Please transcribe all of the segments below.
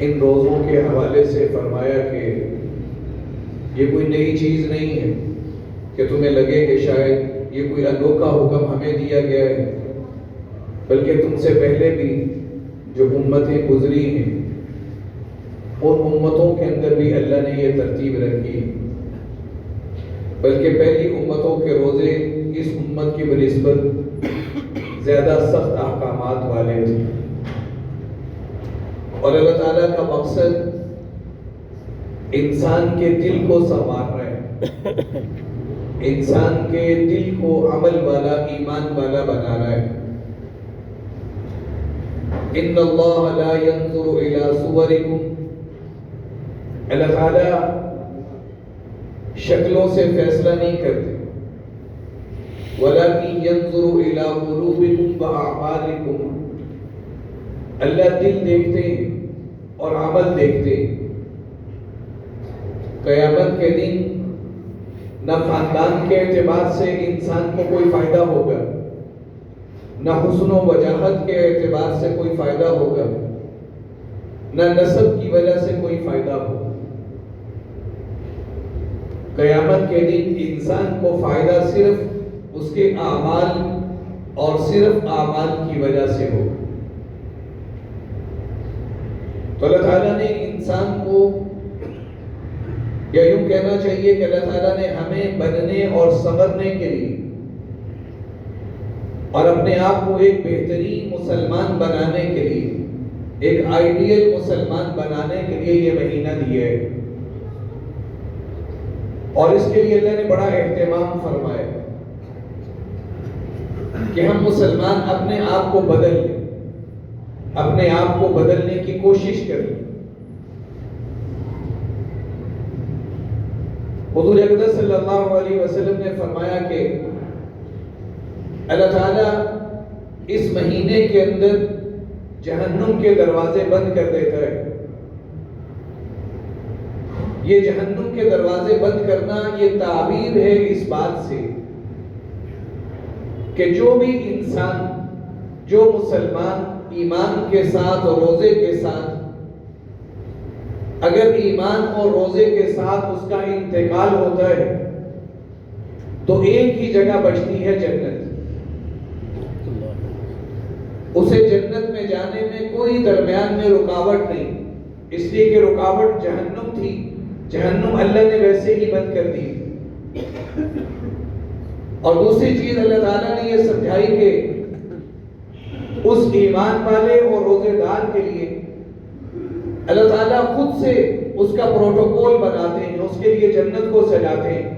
ان روزوں کے حوالے سے فرمایا کہ یہ کوئی نئی چیز نہیں ہے کہ تمہیں لگے کہ شاید یہ کوئی انوکھا حکم ہمیں دیا گیا ہے، بلکہ تم سے پہلے بھی جو امتیں گزری ہیں ان امتوں کے اندر بھی اللہ نے یہ ترتیب رکھی، بلکہ پہلی امتوں کے روزے اس امت کی بنسبت زیادہ سخت احکامات والے تھے، اور اللہ تعالیٰ کا مقصد انسان کے دل کو سنوارنا ہے، انسان کے دل کو عمل والا، ایمان والا بنانا ہے۔ ان اللہ لا ينظر الى صورکم، اللہ تعالیٰ شکلوں سے فیصلہ نہیں کرتے، وَلَكِنْ يَنْظُرُ إِلَىٰ قُلُوبِكُمْ وَأَعْمَالِكُمْ، اللہ دل دیکھتے ہیں اور عمل دیکھتے ہیں۔ قیامت کے دن نہ خاندان کے اعتبار سے انسان کو کوئی فائدہ ہوگا، نہ حسن و وجاہت کے اعتبار سے کوئی فائدہ ہوگا، نہ نسب کی وجہ سے کوئی فائدہ ہوگا۔ قیامت کے دن انسان کو فائدہ صرف اس کے اعمال اور صرف اعمال کی وجہ سے ہوگا۔ تو اللہ تعالیٰ نے انسان کو، یا یوں کہنا چاہیے کہ اللہ تعالیٰ نے ہمیں بننے اور سنورنے کے لیے اور اپنے آپ کو ایک بہترین مسلمان بنانے کے لیے، ایک آئیڈیل مسلمان بنانے کے لیے یہ مہینہ دیا ہے، اور اس کے لیے اللہ نے بڑا اہتمام فرمایا کہ ہم مسلمان اپنے آپ کو بدل لیں، اپنے آپ کو بدلنے کی کوشش کریں۔ حضور اقدس صلی اللہ علیہ وسلم نے فرمایا کہ اللہ تعالیٰ اس مہینے کے اندر جہنم کے دروازے بند کر دیتا ہے۔ یہ جہنم کے دروازے بند کرنا یہ تعبیر ہے اس بات سے کہ جو بھی انسان، جو مسلمان ایمان کے ساتھ اور روزے کے ساتھ، اگر ایمان اور روزے کے ساتھ اس کا انتقال ہوتا ہے تو ایک ہی جگہ بچتی ہے جنت۔ اسے جنت میں جانے میں کوئی درمیان میں رکاوٹ نہیں، اس لیے کہ رکاوٹ جہنم تھی، جہنم اللہ نے ویسے ہی بند کر دی۔ اور دوسری چیز اللہ تعالیٰ نے یہ سمجھائی کہ اس ایمان والے اور روزے دار کے لیے اللہ تعالیٰ خود سے اس کا پروٹوکول بناتے ہیں، اس کے لیے جنت کو سجاتے ہیں۔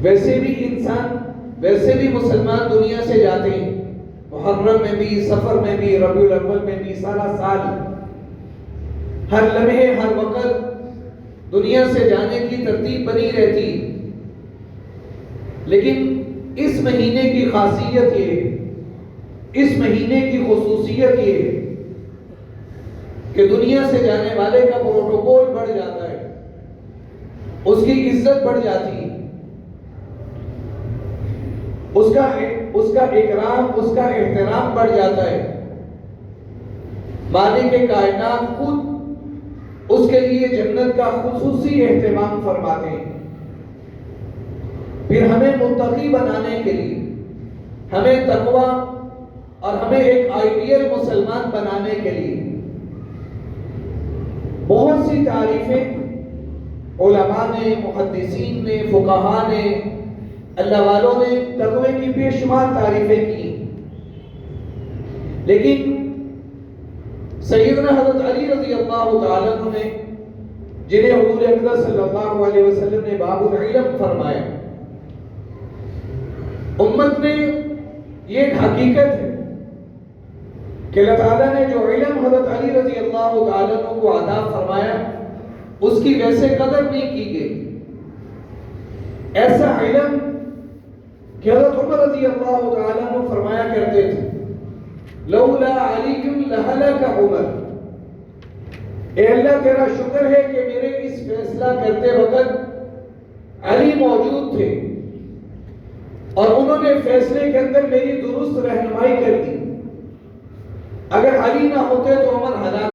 ویسے بھی انسان، ویسے بھی مسلمان دنیا سے جاتے ہیں، محرم میں بھی، سفر میں بھی، ربیع الاول میں بھی، سارا سال، ہر لمحے ہر وقت دنیا سے جانے کی ترتیب بنی رہتی۔ لیکن اس مہینے کی خاصیت یہ ہے، اس مہینے کی خصوصیت یہ ہے کہ دنیا سے جانے والے کا پروٹوکول بڑھ جاتا ہے، اس کی عزت بڑھ جاتی ہے، اس کا اکرام، اس کا احترام بڑھ جاتا ہے۔ مالک کائنات خود اس کے لیے جنت کا خصوصی اہتمام فرماتے ہیں۔ پھر ہمیں متقی بنانے کے لیے، ہمیں تقوی اور ہمیں ایک آئیڈیل مسلمان بنانے کے لیے بہت سی تعریفیں علماء نے، محدثین نے، فقہاء نے، اللہ والوں نے تقوی کی بے شمار تعریفیں کی، لیکن سیدنا حضرت علی رضی اللہ تعالیٰ عنہ نے، جنہیں حضور اقدس صلی اللہ علیہ وسلم نے باب العلم فرمایا، امت میں یہ ایک حقیقت ہے کہ اللہ تعالیٰ نے جو علم حضرت علی رضی اللہ تعالیٰ عنہ کو عطا فرمایا اس کی ویسے قدر نہیں کی گئی۔ ایسا علم کہ حضرت عمر رضی اللہ تعالیٰ عنہ فرمایا کرتے تھے، لولا علی لہلک عمر، اے اللہ تیرا شکر ہے کہ میرے اس فیصلہ کرتے وقت علی موجود تھے اور انہوں نے فیصلے کے اندر میری درست رہنمائی کر دی۔ اگر علی نہ ہوتے تو عمر ہلاک